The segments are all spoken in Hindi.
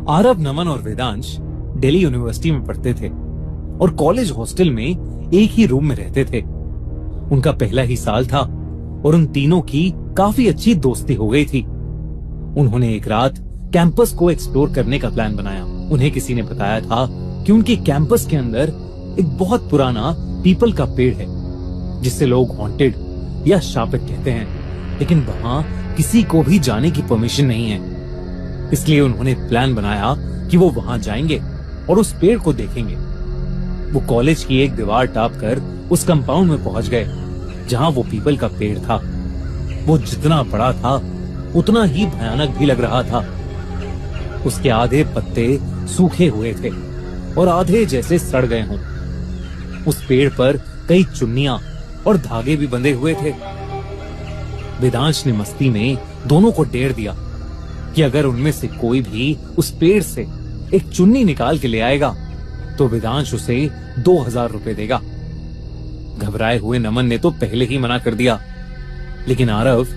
आरव, नमन और वेदांश दिल्ली यूनिवर्सिटी में पढ़ते थे और कॉलेज हॉस्टल में एक ही रूम में रहते थे। उनका पहला ही साल था और उन तीनों की काफी अच्छी दोस्ती हो गई थी। उन्होंने एक रात कैंपस को एक्सप्लोर करने का प्लान बनाया। उन्हें किसी ने बताया था कि उनके कैंपस के अंदर एक बहुत पुराना पीपल का पेड़ है जिससे लोग हॉन्टेड या शापित कहते हैं, लेकिन वहां किसी को भी जाने की परमिशन नहीं है। इसलिए उन्होंने प्लान बनाया कि वो वहां जाएंगे और उस पेड़ को देखेंगे। वो कॉलेज की एक दीवार टाप कर उस कंपाउंड में पहुंच गए जहां वो पीपल का पेड़ था। वो जितना बड़ा था उतना ही भयानक भी लग रहा था। उसके आधे पत्ते सूखे हुए थे और आधे जैसे सड़ गए हों। उस पेड़ पर कई चुन्नियां और धागे भी बंधे हुए थे। वेदांश ने मस्ती में दोनों को डेर दिया कि अगर उनमें से कोई भी उस पेड़ से एक चुन्नी निकाल के ले आएगा तो वेदांश उसे 2000 रुपए देगा। घबराए हुए नमन ने तो पहले ही मना कर दिया, लेकिन आरव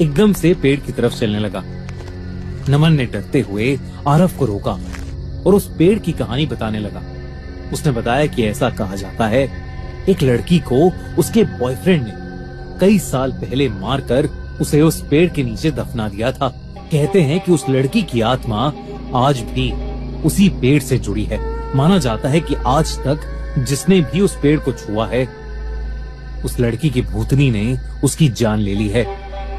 एकदम से पेड़ की तरफ चलने लगा। नमन ने डरते हुए आरव को रोका और उस पेड़ की कहानी बताने लगा। उसने बताया कि ऐसा कहा जाता है, एक लड़की को उसके बॉयफ्रेंड ने कई साल पहले मारकर उसे उस पेड़ के नीचे दफना दिया था। कहते हैं कि उस लड़की की आत्मा आज भी उसी पेड़ से जुड़ी है। माना जाता है कि आज तक जिसने भी उस पेड़ को छुआ है, उस लड़की की भूतनी ने उसकी जान ले ली है।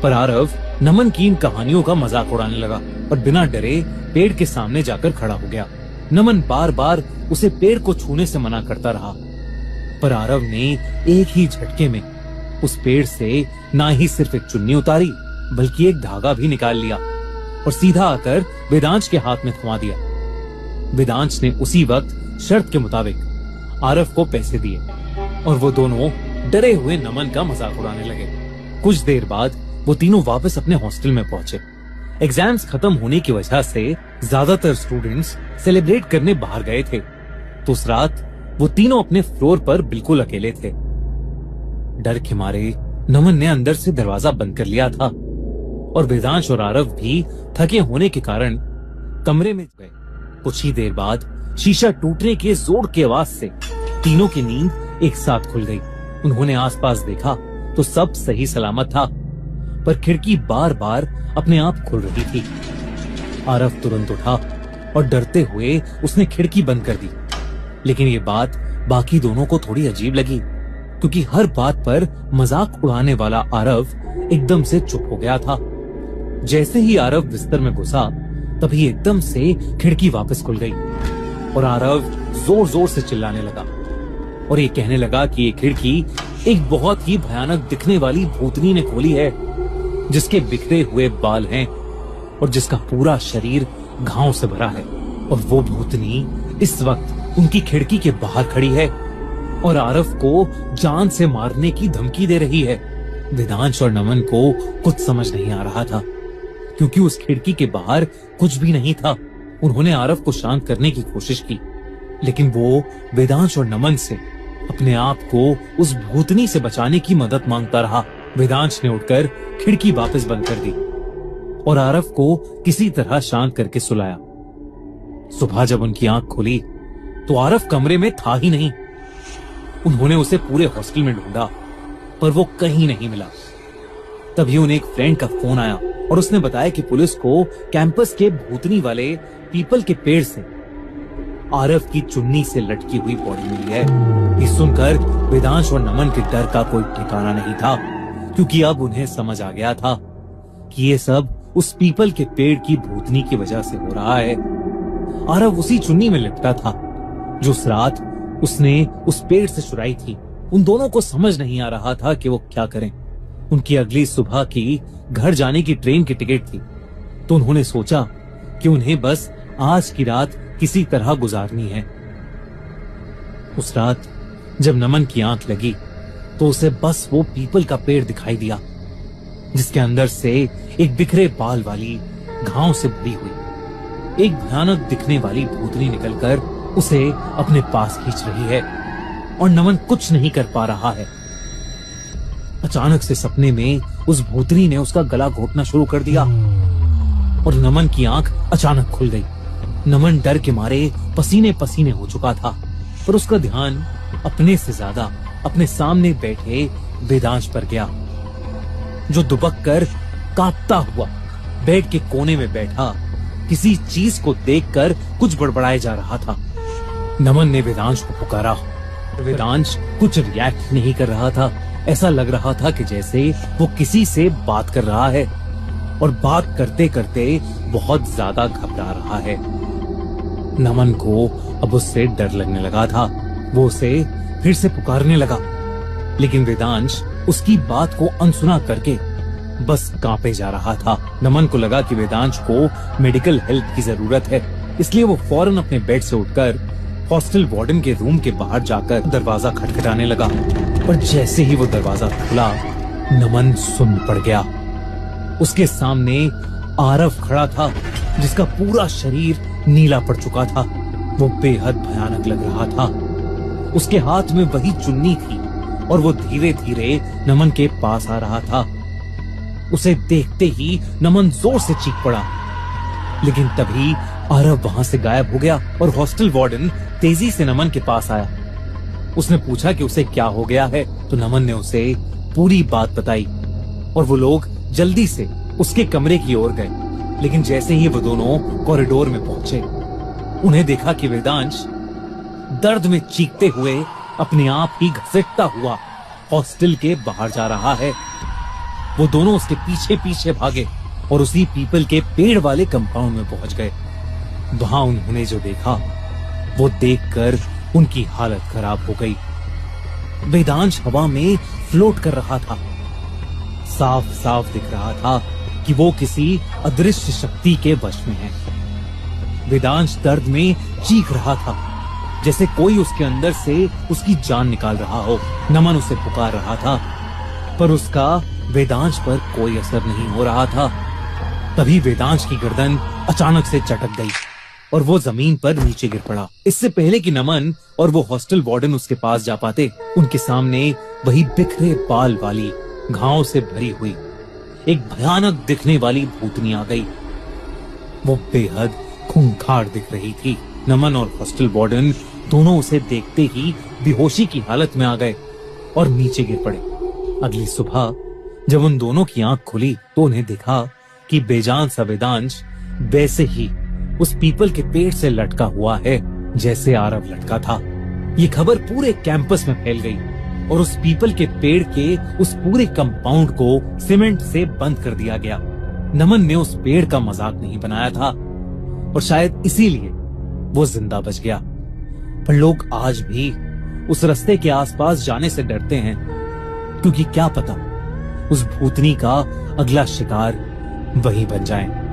पर आरव नमन की इन कहानियों का मजाक उड़ाने लगा और बिना डरे पेड़ के सामने जाकर खड़ा हो गया। नमन बार बार उसे पेड़ को छूने से मना करता रहा, पर आरव ने एक ही झटके में उस पेड़ से ना ही सिर्फ एक चुन्नी उतारी बल्कि एक धागा भी निकाल लिया और सीधा आकर वेदांश के हाथ में थमा दिया। वेदांश ने उसी वक्त शर्त के मुताबिक आरव को पैसे दिए और वो दोनों डरे हुए नमन का मजाक उड़ाने लगे। कुछ देर बाद वो तीनों वापस अपने हॉस्टल में पहुंचे। एग्जाम्स खत्म होने की वजह से ज्यादातर स्टूडेंट्स सेलिब्रेट करने बाहर गए थे, तो उस रात वो तीनों अपने फ्लोर पर बिल्कुल अकेले थे। डर के मारे नमन ने अंदर से दरवाजा बंद कर लिया था और वेदांश और आरव भी थके होने के कारण कमरे में गए। कुछ ही देर बाद शीशा टूटने के जोर की आवाज से तीनों की नींद एक साथ खुल गई। उन्होंने आसपास देखा तो सब सही सलामत था, पर खिड़की बार बार अपने आप खुल रही थी। आरव तुरंत उठा और डरते हुए उसने खिड़की बंद कर दी, लेकिन ये बात बाकी दोनों को थोड़ी अजीब लगी क्योंकि हर बात पर मजाक उड़ाने वाला आरव एकदम से चुप हो गया था। जैसे ही आरव बिस्तर में घुसा तभी एकदम से खिड़की वापस खुल गई और आरव जोर जोर से चिल्लाने लगा और ये कहने लगा कि ये खिड़की एक बहुत ही भयानक दिखने वाली भूतनी ने खोली है, जिसके बिखरे हुए बाल हैं और जिसका पूरा शरीर घावों से भरा है। और वो भूतनी इस वक्त उनकी खिड़की के बाहर खड़ी है और आरव को जान से मारने की धमकी दे रही है। वेदांश और नमन को कुछ समझ नहीं आ रहा था क्योंकि उस खिड़की के बाहर कुछ भी नहीं था। उन्होंने आरव को शांत करने की कोशिश की, लेकिन वो वेदांश और नमन से अपने आप को उस भूतनी से बचाने की मदद मांगता रहा। वेदांश ने उठकर खिड़की वापस बंद कर दी और आरव को किसी तरह शांत करके सुलाया। सुबह जब उनकी आंख खुली तो आरव कमरे में था ही नहीं। उन्होंने उसे पूरे हॉस्टल में ढूंढा पर वो कहीं नहीं मिला। तभी उन्हें एक फ्रेंड का फोन आया और उसने बताया कि पुलिस को कैंपस के भूतनी वाले पीपल के पेड़ से आरव की चुन्नी से लटकी हुई बॉडी मिली है। ये सुनकर वेदांश और नमन के डर का कोई ठिकाना नहीं था क्योंकि अब उन्हें समझ आ गया था कि ये सब उस पीपल के पेड़ की भूतनी की वजह से हो रहा है। आरव उसी चुन्नी में लिपटा था जो उस रात उसने उस पेड़ से चुराई थी। उन दोनों को समझ नहीं आ रहा था कि वो क्या करें। उनकी अगली सुबह की घर जाने की ट्रेन की टिकट थी, तो उन्होंने सोचा कि उन्हें बस आज की रात किसी तरह गुजारनी है। उस रात जब नमन की आंख लगी तो उसे बस वो पीपल का पेड़ दिखाई दिया जिसके अंदर से एक बिखरे बाल वाली घाव से भरी हुई एक भयानक दिखने वाली भूतनी निकलकर उसे अपने पास खींच रही है और नमन कुछ नहीं कर पा रहा है। अचानक से सपने में उस भूतनी ने उसका गला घोटना शुरू कर दिया और नमन की आंख अचानक खुल गई नमन डर के मारे पसीने पसीने हो चुका था, पर उसका ध्यान अपने से ज्यादा अपने सामने बैठे वेदांश पर गया, जो दुबक कर कांपता हुआ बेड के कोने में बैठा किसी चीज को देखकर कुछ बड़बड़ाए जा रहा था। नमन ने वेदांश को पुकारा। वेदांश कुछ रिएक्ट नहीं कर रहा था। ऐसा लग रहा था कि जैसे वो किसी से बात कर रहा है और बात करते करते बहुत ज्यादा घबरा रहा है। नमन को अब उससे डर लगने लगा था। वो उसे फिर से पुकारने लगा, लेकिन वेदांश उसकी बात को अनसुना करके बस कांपे जा रहा था। नमन को लगा कि वेदांश को मेडिकल हेल्प की जरूरत है, इसलिए वो फौरन अपने बेड से उठकर हॉस्टल वार्डन के रूम के बाहर जाकर दरवाजा खटखटाने लगा। पर जैसे ही वो दरवाजा खुला, नमन सुन्न पड़ गया। उसके सामने आरव खड़ा था, जिसका पूरा शरीर नीला पड़ चुका था। वो बेहद भयानक लग रहा था। उसके हाथ में वही चुन्नी थी और वो धीरे धीरे नमन के पास आ रहा था। उसे देखते ही नमन जोर से चीख पड़ा, लेकिन तभी आरव वहां से गायब हो गया और हॉस्टल वार्डन तेजी से नमन के पास आया। उसने पूछा कि उसे क्या हो गया है, तो नमन ने उसे पूरी बात बताई और वो लोग जल्दी से उसके कमरे की ओर गए। लेकिन जैसे ही वो दोनों कॉरिडोर में पहुंचे, उन्हें देखा कि वेदांश दर्द में चीखते हुए अपने आप ही घसीटता हुआ हॉस्टल के बाहर जा रहा है। वो दोनों उसके पीछे पीछे भागे और उसी पीपल के पेड़ वाले कंपाउंड में पहुंच गए। वहां उन्होंने जो देखा, वो देखकर उनकी हालत खराब हो गई। वेदांश हवा में फ्लोट कर रहा था। साफ साफ दिख रहा था कि वो किसी अदृश्य शक्ति के वश में है। वेदांश दर्द में चीख रहा था, जैसे कोई उसके अंदर से उसकी जान निकाल रहा हो। नमन उसे पुकार रहा था, पर उसका वेदांश पर कोई असर नहीं हो रहा था। तभी वेदांश की गर्दन अचानक से चटक गई और वो जमीन पर नीचे गिर पड़ा। इससे पहले कि नमन और वो हॉस्टल वार्डन उसके पास जा पाते, उनके सामने वही बिखरे बाल वाली, घावों से भरी हुई एक भयानक दिखने वाली भूतनी आ गई। वो बेहद खूंखार दिख रही थी। नमन और हॉस्टल वार्डन दोनों उसे देखते ही बेहोशी की हालत में आ गए और नीचे गिर पड़े। अगली सुबह जब उन दोनों की आंख खुली, तो उन्हें देखा कि बेजान सा वेदांश वैसे ही उस पीपल के पेड़ से लटका हुआ है जैसे आरव लटका था। ये खबर पूरे कैंपस में फैल गई और उस पीपल के पेड़ के उस पूरे कंपाउंड को सीमेंट से बंद कर दिया गया। नमन ने उस पेड़ का मजाक नहीं बनाया था और शायद इसीलिए वो जिंदा बच गया। पर लोग आज भी उस रास्ते के आसपास जाने से डरते हैं, क्योंकि क्या पता उस भूतनी का अगला शिकार वही बन जाए।